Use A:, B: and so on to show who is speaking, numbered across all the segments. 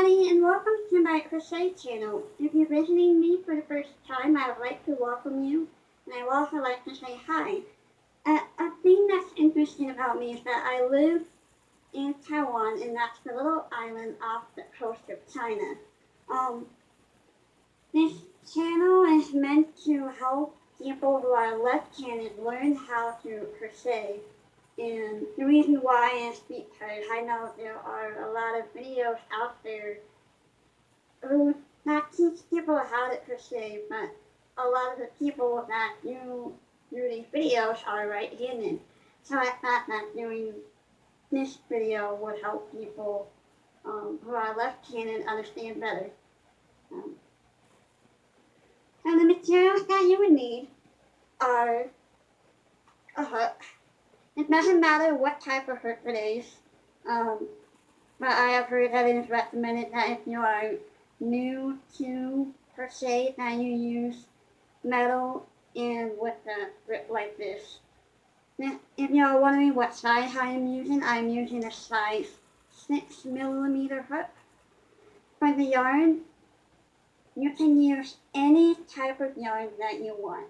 A: everybody, and welcome to my crochet channel. If you're visiting me for the first time, I would like to welcome you, and I would also like to say hi. A thing that's interesting about me is that I live in Taiwan, and that's the little island off the coast of China. Um, this channel is meant to help people who are left-handed learn how to crochet. And the reason why is because I know there are a lot of videos out there who not teach people how to crochet, but a lot of the people that do these videos are right-handed. So I thought that doing this video would help people who are left-handed understand better. So the materials that you would need are a hook. It doesn't matter what type of hook it is, but I have heard that it is recommended that if you are new to crochet, that you use metal and with a grip like this. If you are wondering what size I'm using a size 6mm hook. For the yarn, you can use any type of yarn that you want.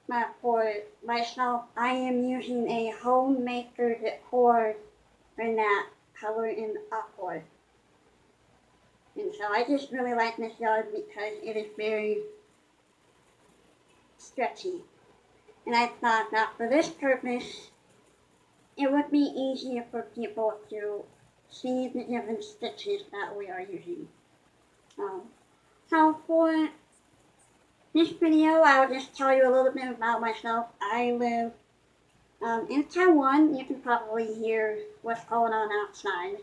A: But for myself, I am using a homemaker cord in that color in aqua. And so I just really like this yarn because it is very stretchy. And I thought that for this purpose, it would be easier for people to see the different stitches that we are using. So for this video, I'll just tell you a little bit about myself. I live in Taiwan. You can probably hear what's going on outside.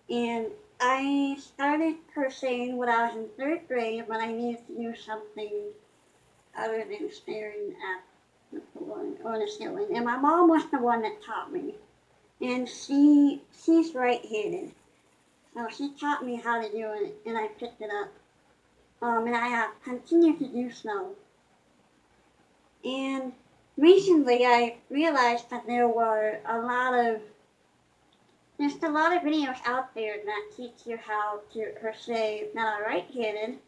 A: And I started crocheting when I was in 3rd grade when I needed to do something other than staring at the floor or the ceiling. And my mom was the one that taught me. And she's right-handed. So she taught me how to do it, and I picked it up. And I have continued to do so. And recently I realized that there were there's a lot of videos out there that teach you how to crochet that are right-handed,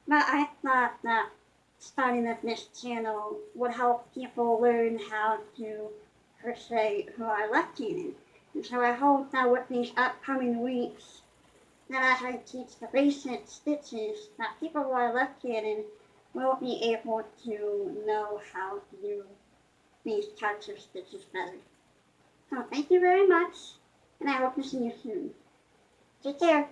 A: but I thought that starting up this channel would help people learn how to crochet who are left-handed. And so I hope that with these upcoming weeks, that as I teach the basic stitches, that people who are left-handed will be able to know how to do these types of stitches better. So thank you very much, and I hope to see you soon. Take care.